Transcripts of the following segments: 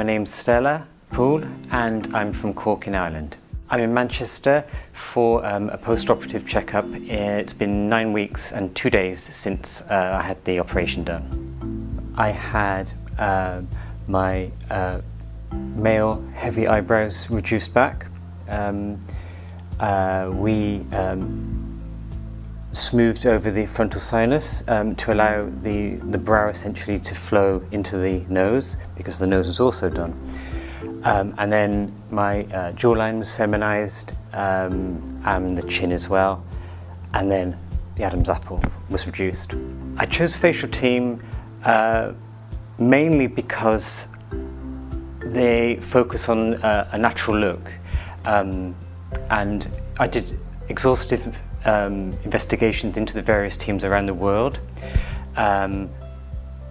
My name's Stella Poole and I'm from Cork in Ireland. I'm in Manchester for a post-operative checkup. It's been 9 weeks and 2 days since I had the operation done. I had my male heavy eyebrows reduced back. We smoothed over the frontal sinus to allow the brow essentially to flow into the nose, because the nose was also done. And then my jawline was feminized, and the chin as well, and then the Adam's apple was reduced. I chose Facialteam mainly because they focus on a natural look, and I did exhaustive investigations into the various teams around the world, and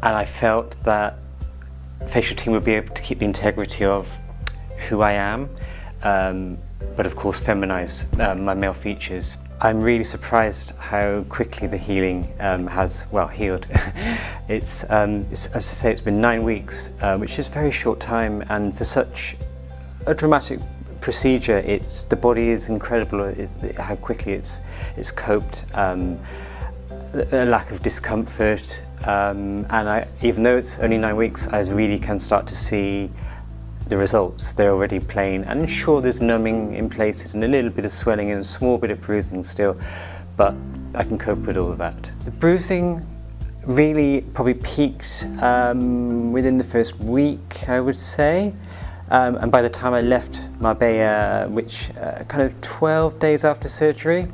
I felt that Facialteam would be able to keep the integrity of who I am, but of course feminize my male features. I'm really surprised how quickly the healing has healed. It's as I say, it's been 9 weeks, which is a very short time, and for such a dramatic procedure, the body is incredible. How quickly it's coped. A lack of discomfort, and even though it's only 9 weeks, I really can start to see the results. They're already plain, and sure, there's numbing in places and a little bit of swelling and a small bit of bruising still, but I can cope with all of that. The bruising really probably peaked within the first week, I would say. And by the time I left Marbella, which kind of 12 days after surgery,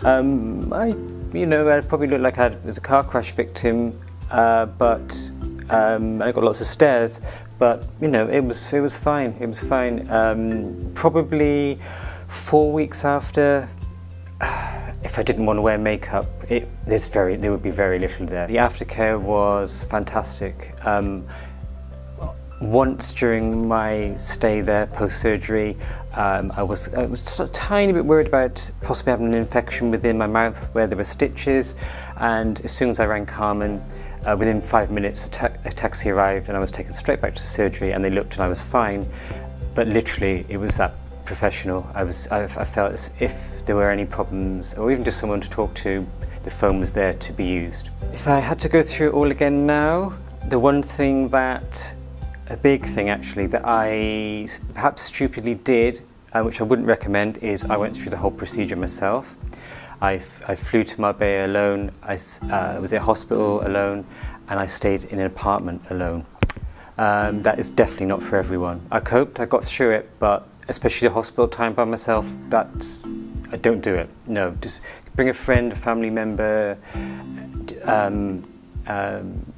I probably looked like I was a car crash victim, but I got lots of stares. But it was fine. It was fine. Probably 4 weeks after, if I didn't want to wear makeup, there would be very little there. The aftercare was fantastic. Once during my stay there post-surgery, I was just a tiny bit worried about possibly having an infection within my mouth where there were stitches, and as soon as I rang Carmen, within 5 minutes a taxi arrived and I was taken straight back to surgery, and they looked and I was fine, but literally it was that professional. I felt as if there were any problems, or even just someone to talk to, the phone was there to be used. If I had to go through it all again now, the one thing a big thing actually that I perhaps stupidly did, which I wouldn't recommend, is I went through the whole procedure myself. I flew to Marbella alone, I was at hospital alone, and I stayed in an apartment alone. That is definitely not for everyone. I coped, I got through it, but especially the hospital time by myself, I don't do it. No, just bring a friend, a family member,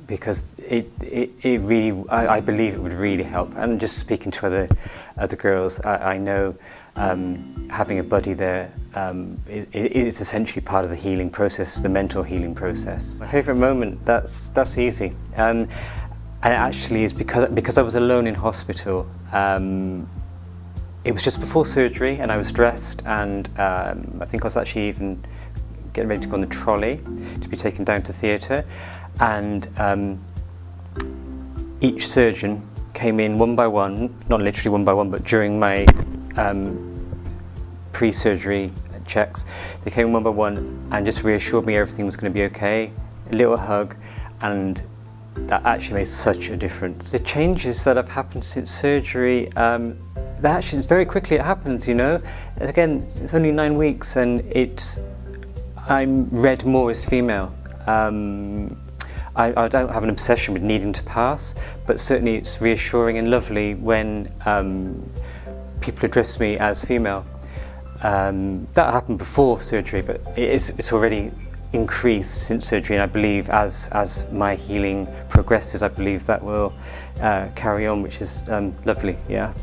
because it really, I believe it would really help. And just speaking to other girls, I know having a buddy there is essentially part of the healing process, the mental healing process. My favourite moment, that's easy. And it actually is because I was alone in hospital. It was just before surgery, and I was dressed, and I think I was actually even getting ready to go on the trolley to be taken down to theatre. And each surgeon came in one by one, not literally one by one, but during my pre-surgery checks, they came one by one and just reassured me everything was going to be okay, a little hug, and that actually made such a difference. The changes that have happened since surgery, that actually very quickly it happens, Again, it's only 9 weeks, and I'm read more as female. I don't have an obsession with needing to pass, but certainly it's reassuring and lovely when people address me as female. That happened before surgery, but it's already increased since surgery, and I believe as my healing progresses, I believe that will carry on, which is lovely, yeah.